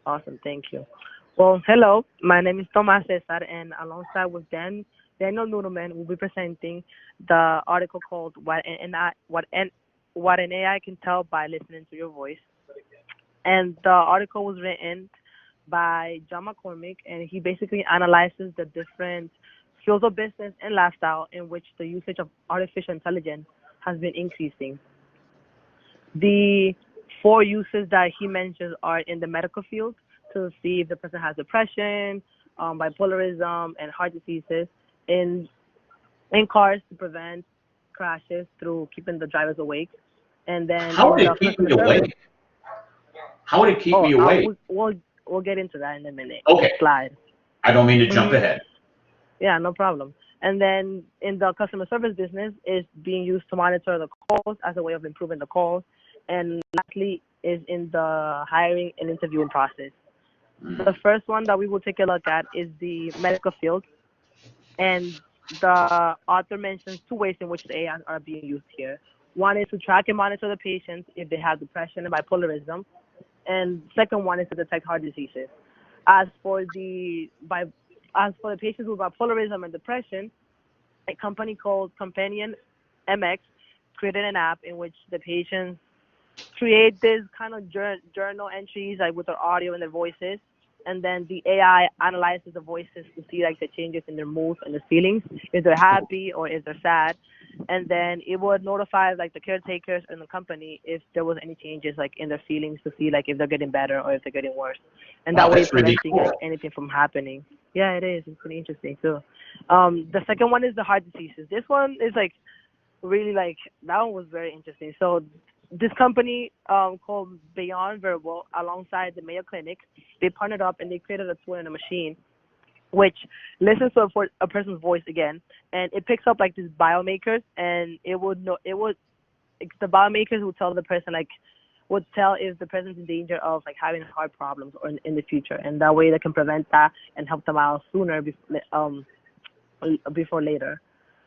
Awesome, thank you. Well, hello, my name is Tomas Cesar, and alongside with Daniel Nudelman, we'll be presenting the article called "What an AI Can Tell by Listening to Your Voice." And the article was written by John McCormick, and he basically analyzes the different fields of business and lifestyle in which the usage of artificial intelligence has been increasing. The four uses that he mentions are in the medical field to see if the person has depression, bipolarism, and heart diseases. In in cars to prevent crashes through keeping the drivers awake, and then How in would the it keep customer me service. awake? How would it keep Oh, me awake? we'll get into that in a minute. Okay, Slide. I don't mean to jump Mhm. ahead. Yeah, no problem. And then in the customer service business is being used to monitor the calls as a way of improving the calls. And lastly is in the hiring and interviewing process. The first one that we will take a look at is the medical field. And the author mentions two ways in which the AI are being used here. One is to track and monitor the patients if they have depression and bipolarism, and second one is to detect heart diseases. As for the by, as for the patients with bipolarism and depression, a company called Companion MX created an app in which the patients create this kind of journal entries like with their audio and their voices, and then the AI analyzes the voices to see like the changes in their moods and their feelings, if they're happy or if they're sad, and then it would notify like the caretakers and the company if there was any changes like in their feelings to see like if they're getting better or if they're getting worse, and Wow, that way that's really preventing like cool. anything from happening. Yeah, it is. It's pretty interesting too. The second one is the heart diseases. This one is like really like that one was very interesting. So this company called Beyond Verbal, alongside the Mayo Clinic, they partnered up and they created a tool in a machine which listens to a person's voice again, and it picks up like these biomarkers, and the biomarkers would tell the person like would tell if the person's in danger of like having heart problems or in the future, and that way they can prevent that and help them out sooner before later.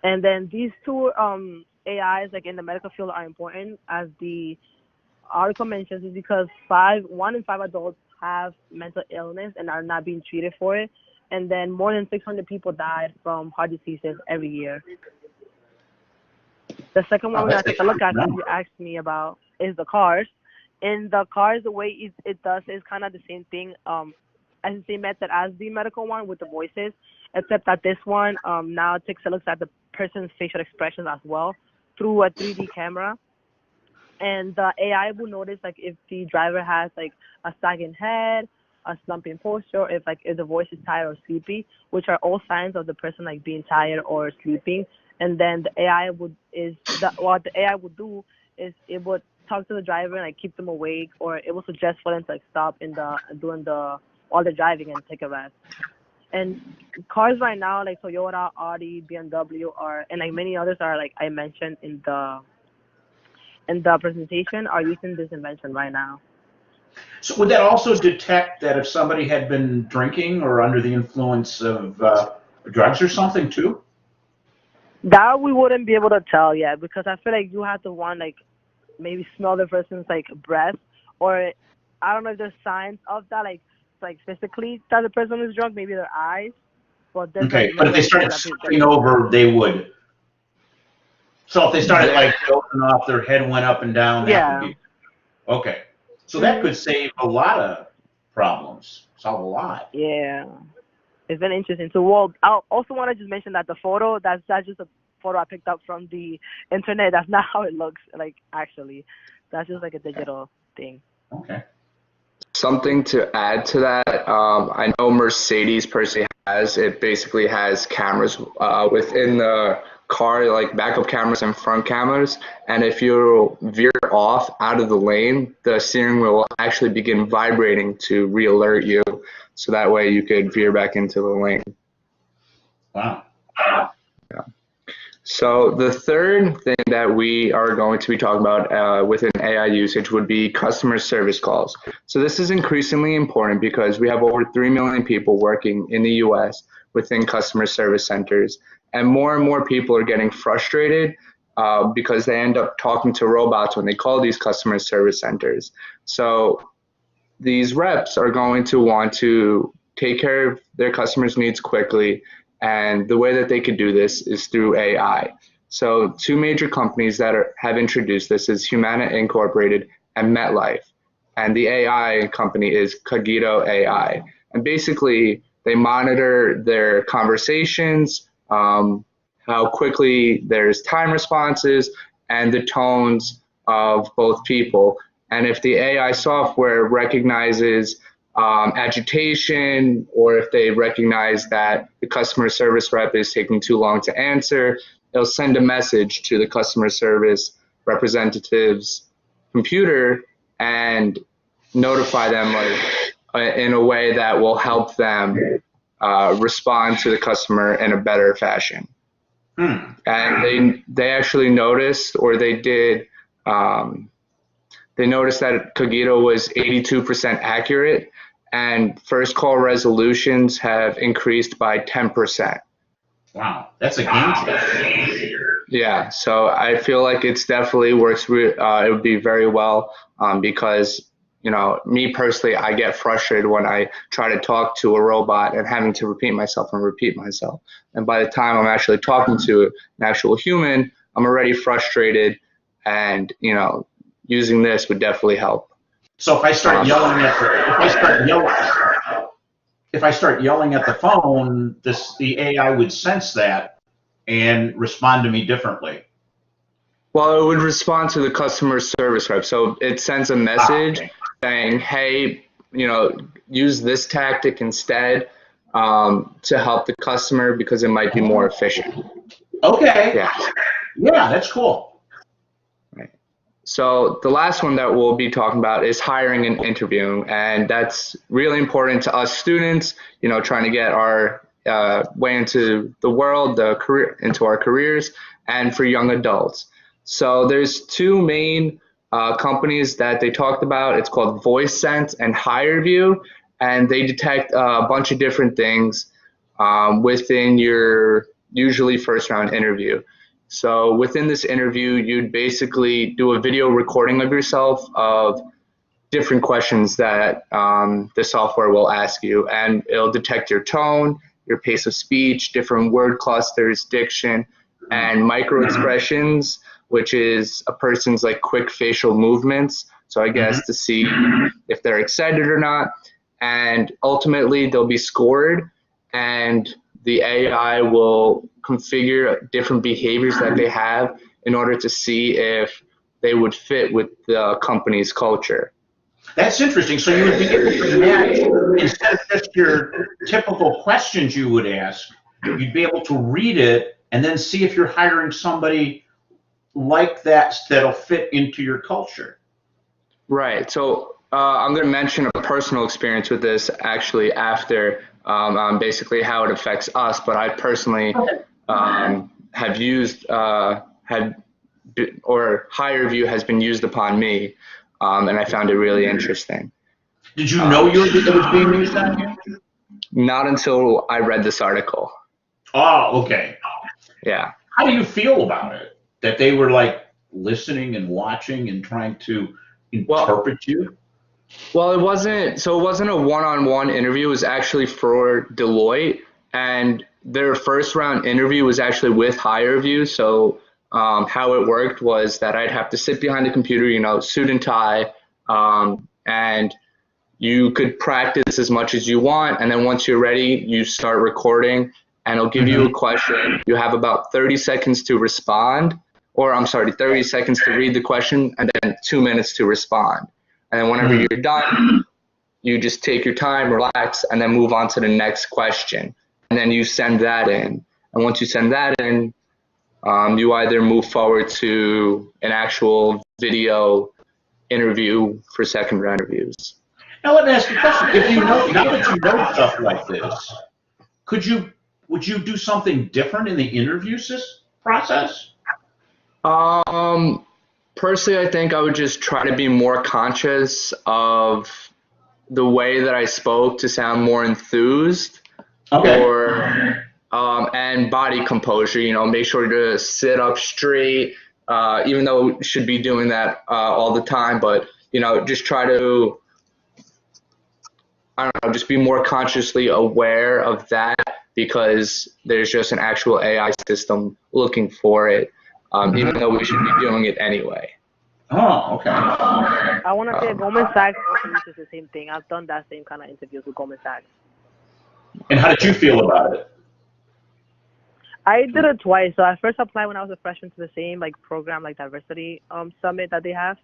And then these two AIs like in the medical field are important, as the article mentions, is because 1 in 5 adults have mental illness and are not being treated for it, and then more than 600 people died from heart diseases every year. The second one Wow, we're that's gonna a take a look huge at, since you number. asked me about, is the cars. In the cars, the way it does is kind of the same thing, as the same method as the medical one with the voices, except that this one now takes a look at the person's facial expressions as well through a 3D camera, and the AI will notice like if the driver has like a sagging head, a slumping posture, if the voice is tired or sleepy, which are all signs of the person like being tired or sleeping. And then the AI what the AI would do is it would talk to the driver and like keep them awake, or it will suggest for them to like stop in the doing the while they're driving and take a rest. And cars right now like Toyota, Audi, BMW are, and like many others are like I mentioned in the presentation, are using this invention right now. So would that also detect that if somebody had been drinking or under the influence of drugs or something too? That we wouldn't be able to tell yet, because I feel like you have to want like maybe smell the person's like breath, or I don't know if there's signs of that like physically that the person is drunk, maybe their eyes, but there's like Okay, but if many they other things started that slipping can be over, done. they would. So if they started Yeah. like dozing off, their head went up and down, that would Yeah. be okay. So that Mhm. could save a lot of problems, solve a lot. Yeah. It's been interesting. So, well, I also want to just mention that the photo, that's just a photo I picked up from the internet. That's not how it looks like actually. That's just like a Okay. digital thing. Okay. Something to add to that, I know Mercedes per se has, it basically has cameras within the car, like backup cameras and front cameras. And if you veer off out of the lane, the steering wheel will actually begin vibrating to re-alert you. So that way you could veer back into the lane. Wow. So the third thing that we are going to be talking about within AI usage would be customer service calls. So this is increasingly important because we have over 3 million people working in the US within customer service centers. And more people are getting frustrated because they end up talking to robots when they call these customer service centers. So these reps are going to want to take care of their customers' needs quickly, and the way that they could do this is through AI. So two major companies that have introduced this is Humana Incorporated and MetLife. And the AI company is Cogito AI. And basically, they monitor their conversations, how quickly there's time responses, and the tones of both people. And if the AI software recognizes agitation, or if they recognize that the customer service rep is taking too long to answer, they'll send a message to the customer service representative's computer and notify them in a way that will help them respond to the customer in a better fashion. And they actually noticed, or they did, they noticed that Cogito was 82% accurate, and first call resolutions have increased by 10%. Wow, that's a game changer. Yeah, so I feel like it's definitely works. It would be very well because, you know, me personally, I get frustrated when I try to talk to a robot and having to repeat myself and repeat myself. And by the time I'm actually talking to an actual human, I'm already frustrated, and, you know, using this would definitely help. So if I start yelling at the phone, the AI would sense that and respond to me differently. Well, it would respond to the customer service rep. So it sends a message saying, hey, you know, use this tactic instead to help the customer because it might be more efficient. Okay. Yeah. Yeah, that's cool. Right. So the last one that we'll be talking about is hiring and interviewing, and that's really important to us students, you know, trying to get our way into the world, into our careers, and for young adults. So there's two main companies that they talked about. It's called VoiceSense and HireVue, and they detect a bunch of different things within your usually first round interview. So within this interview, you'd basically do a video recording of yourself of different questions that the software will ask you, and it'll detect your tone, your pace of speech, different word clusters, diction, and micro expressions, which is a person's like quick facial movements. So I guess to see if they're excited or not. And ultimately they'll be scored, and the AI will configure different behaviors that they have in order to see if they would fit with the company's culture. That's interesting. So you would be able to match, instead of just your typical questions you would ask, you'd be able to read it and then see if you're hiring somebody like that that'll fit into your culture. Right. So I'm going to mention a personal experience with this actually after basically how it affects us, but I personally have used, or HireVue has been used upon me, and I found it really interesting. Did you know it was being used on you? Not until I read this article. Oh, okay. Yeah. How do you feel about it? That they were like listening and watching and trying to interpret you? Well, it wasn't a one-on-one interview. It was actually for Deloitte, and their first round interview was actually with HireVue. So how it worked was that I'd have to sit behind a computer, you know, suit and tie, and you could practice as much as you want. And then once you're ready, you start recording, and it'll give you a question. You have about 30 seconds to respond, or I'm sorry, 30 seconds to read the question, and then 2 minutes to respond. And then whenever you're done, you just take your time, relax, and then move on to the next question. And then you send that in. And once you send that in, you either move forward to an actual video interview for second round interviews. Now let me ask you a question. If you know, now that you know stuff like this, would you do something different in the interview process? Personally, I think I would just try to be more conscious of the way that I spoke to sound more enthused, and body composure. You know, make sure to sit up straight, even though we should be doing that all the time. But you know, just try to I don't know, just be more consciously aware of that because there's just an actual AI system looking for it, even though we should be doing it anyway. Oh, okay. I want to say Goldman Sachs also uses the same thing. I've done that same kind of interviews with Goldman Sachs. And how did you feel about it? I did it twice. So I first applied when I was a freshman to the same like program, like diversity summit that they have.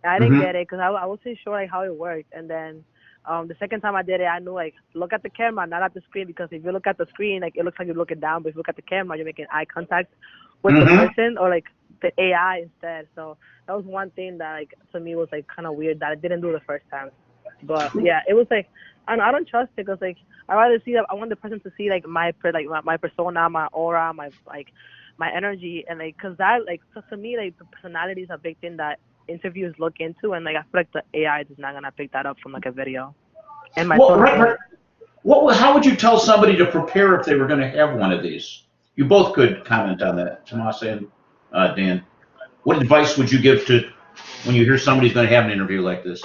And I didn't get it because I wasn't sure like how it worked. And then the second time I did it, I knew like look at the camera, not at the screen, because if you look at the screen, like it looks like you're looking down, but if you look at the camera, you're making eye contact with the person or like the AI instead. So that was one thing that like to me was like kind of weird that I didn't do the first time. But yeah, it was like I don't trust it because like I rather see that I want the person to see like my persona, my aura, my energy, and like because that like so to me like the personality is a big thing that interviews look into, and like I feel like the AI is not gonna pick that up from like a video. And my how would you tell somebody to prepare if they were going to have one of these? You both could comment on that, Tomas and Dan. What advice would you give to when you hear somebody's going to have an interview like this?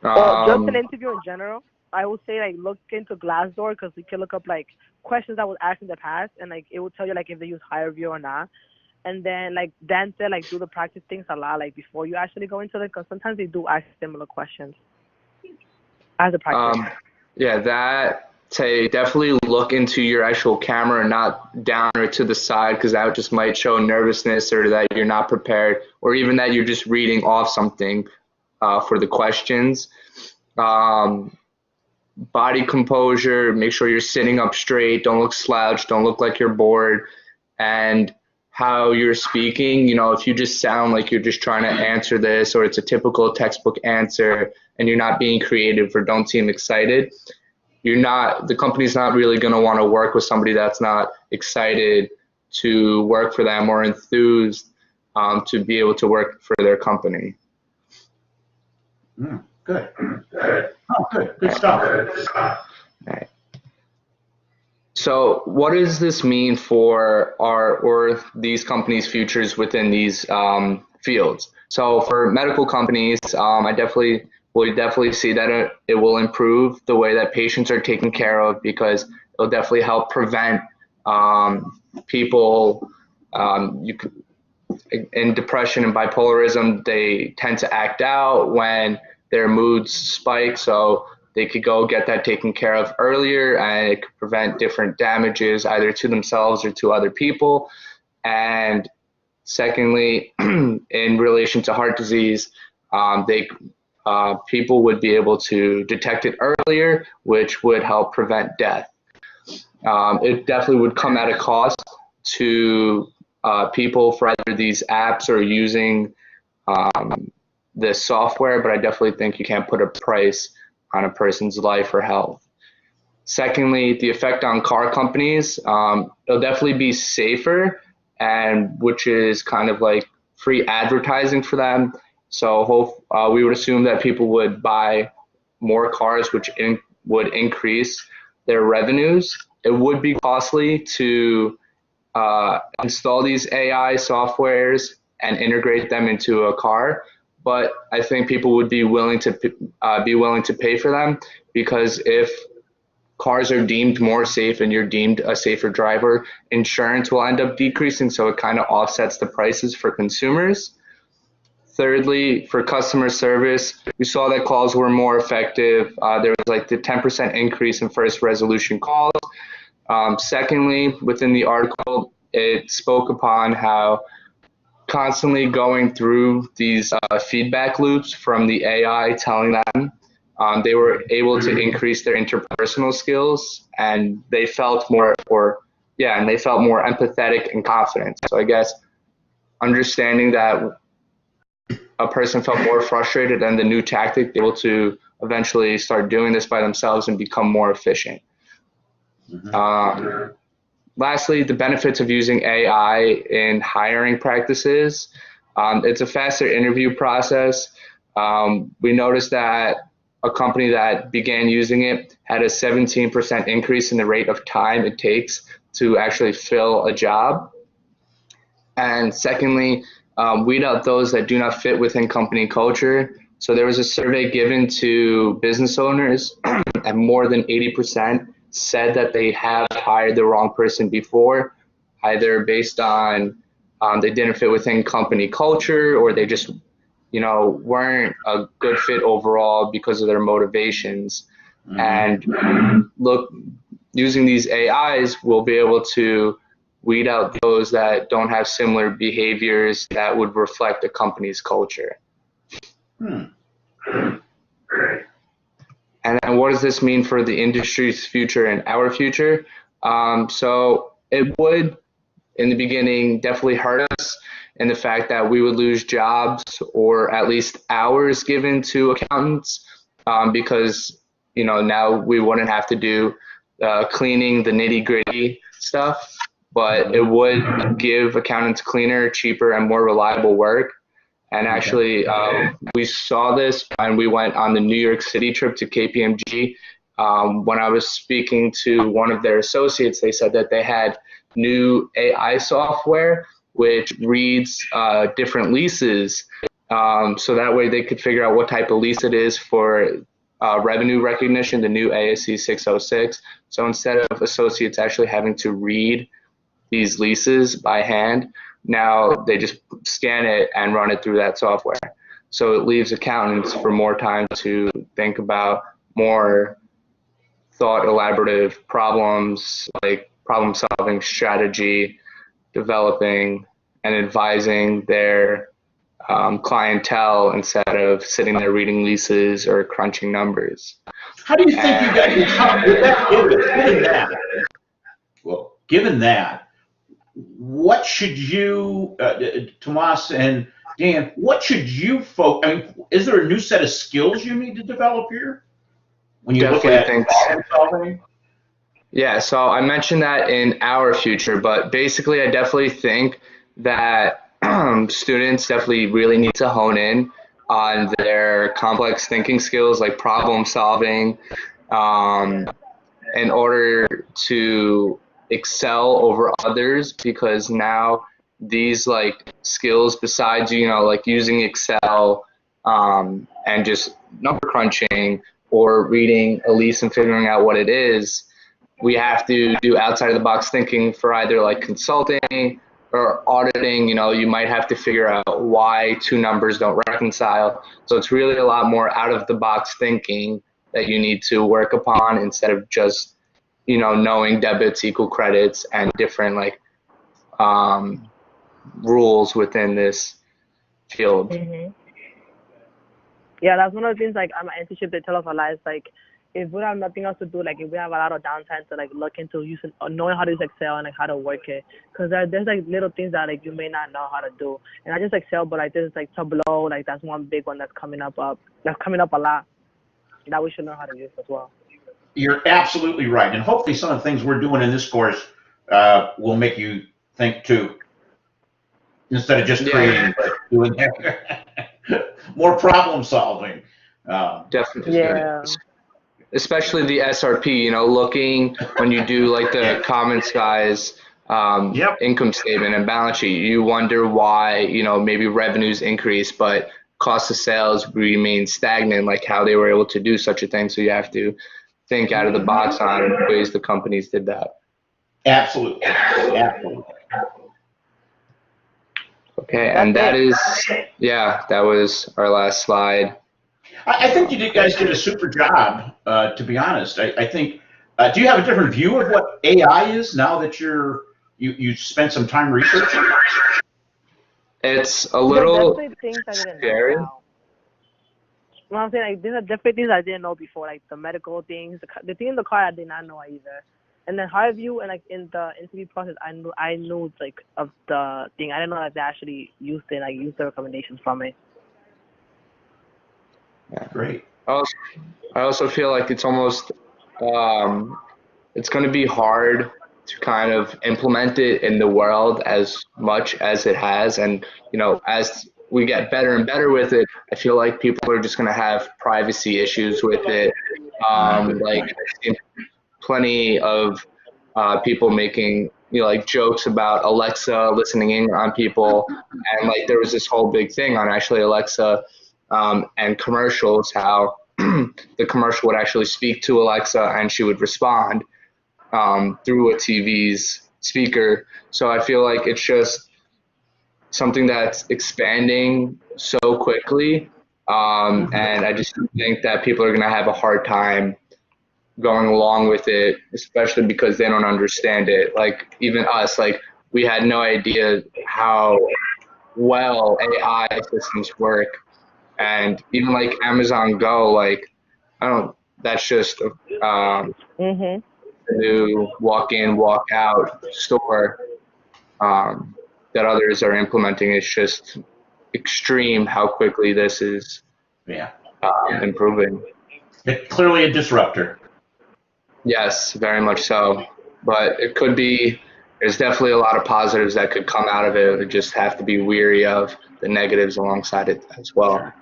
Well, just an interview in general, I would say like look into Glassdoor because you can look up like questions that was asked in the past, and like it will tell you like if they use HireVue or not. And then like Dan said, like do the practice things a lot like before you actually go into it, because sometimes they do ask similar questions as a practice. Yeah, that say definitely look into your actual camera, not down or to the side, because that just might show nervousness or that you're not prepared, or even that you're just reading off something for the questions. Body composure, make sure you're sitting up straight, don't look slouched, don't look like you're bored, and how you're speaking. You know, if you just sound like you're just trying to answer this, or it's a typical textbook answer and you're not being creative or don't seem excited, the company's not really going to want to work with somebody that's not excited to work for them or enthused to be able to work for their company. Good. Oh, good stuff. Right. So what does this mean for these companies' futures within these fields? So for medical companies, we definitely see that it will improve the way that patients are taken care of, because it'll definitely help prevent people in depression and bipolarism. They tend to act out when their moods spike, so they could go get that taken care of earlier, and it could prevent different damages either to themselves or to other people. And secondly, in relation to heart disease, people would be able to detect it earlier, which would help prevent death. It definitely would come at a cost to people for either these apps or using this software, but I definitely think you can't put a price on a person's life or health. Secondly, the effect on car companies, it'll definitely be safer, and which is kind of like free advertising for them. So we would assume that people would buy more cars, which would increase their revenues. It would be costly to install these AI softwares and integrate them into a car, but I think people would be willing to pay for them, because if cars are deemed more safe and you're deemed a safer driver, insurance will end up decreasing, so it kind of offsets the prices for consumers. Thirdly, for customer service, we saw that calls were more effective. There was like the 10% increase in first resolution calls. Secondly, within the article, it spoke upon how constantly going through these feedback loops from the AI telling them they were able to increase their interpersonal skills, and they felt more empathetic and confident. So I guess understanding that a person felt more frustrated, and the new tactic, they were able to eventually start doing this by themselves and become more efficient. Lastly, the benefits of using AI in hiring practices. It's a faster interview process. We noticed that a company that began using it had a 17% increase in the rate of time it takes to actually fill a job. And secondly, weed out those that do not fit within company culture. So there was a survey given to business owners, and more than 80% said that they have hired the wrong person before, either based on they didn't fit within company culture, or they just, weren't a good fit overall because of their motivations. And look, using these AIs, we'll be able to weed out those that don't have similar behaviors that would reflect the company's culture. And then what does this mean for the industry's future and our future? So it would, in the beginning, definitely hurt us in the fact that we would lose jobs, or at least hours given to accountants, because now we wouldn't have to do cleaning, the nitty-gritty stuff, but it would give accountants cleaner, cheaper, and more reliable work. And actually, we saw this when we went on the New York City trip to KPMG. When I was speaking to one of their associates, they said that they had new AI software which reads different leases, so that way they could figure out what type of lease it is for revenue recognition, the new ASC 606. So instead of associates actually having to read these leases by hand, now they just scan it and run it through that software. So it leaves accountants for more time to think about more thought elaborative problems, like problem solving strategy, developing and advising their clientele instead of sitting there reading leases or crunching numbers. How do you think you guys can come with that, given that, what should you, Tomas and Dan, what should you focus, I mean, is there a new set of skills you need to develop here when you Definitely look at problem solving? Yeah, so I mentioned that in our future, but basically I definitely think that students definitely really need to hone in on their complex thinking skills, like problem solving, in order to excel over others, because now these like skills, besides like using Excel and just number crunching or reading a lease and figuring out what it is, we have to do outside of the box thinking for either like consulting or auditing. You might have to figure out why two numbers don't reconcile. So it's really a lot more out of the box thinking that you need to work upon, instead of just knowing debits equal credits and different like rules within this field. Yeah, that's one of the things, like, at my internship, they tell us a lot. It's like, if we have nothing else to do, like, if we have a lot of downtime to, like, look into using, knowing how to use Excel and, like, how to work it. Because there's, like, little things that, like, you may not know how to do. And not just Excel, but, like, there's, like, Tableau. Like, that's one big one that's coming up a lot that we should know how to use as well. You're absolutely right. And hopefully some of the things we're doing in this course will make you think, too. Instead of just creating, but doing more problem solving. Definitely. Yeah. Especially the SRP, looking when you do like the common size income statement and balance sheet, you wonder why, maybe revenues increase, but cost of sales remain stagnant, like how they were able to do such a thing. So you have to think out of the box on ways the companies did that. Absolutely. Absolutely. Okay, and that was our last slide. I think you guys did a super job, to be honest. I think, do you have a different view of what AI is now that you spent some time researching? It's a little scary. Well, I'm saying, like, these are definitely things I didn't know before, like the medical things, the thing in the car I did not know either. And then Harvey, and like in the interview process, I knew like of the thing. I didn't know that they actually used it, like used the recommendations from it. Yeah, great. I also feel like it's almost it's going to be hard to kind of implement it in the world as much as it has, and as we get better and better with it, I feel like people are just going to have privacy issues with it. Like I've seen plenty of people making like jokes about Alexa listening in on people, and like there was this whole big thing on actually Alexa and commercials, how the commercial would actually speak to Alexa and she would respond through a TV's speaker. So I feel like it's just something that's expanding so quickly. And I just think that people are going to have a hard time going along with it, especially because they don't understand it. Like even us, like we had no idea how well AI systems work. And even like Amazon Go, like I don't, that's just Mhm. a new walk in, walk out store that others are implementing. It's just extreme how quickly this is Yeah. improving. It's clearly a disruptor. Yes, very much so. But it could be, there's definitely a lot of positives that could come out of it. We just have to be weary of the negatives alongside it as well. Sure.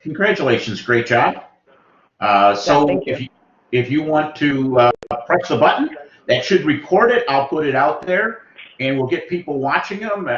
Congratulations, great job. Yeah, So thank you. if you want to press the button, that should record it. I'll put it out there, and we'll get people watching them.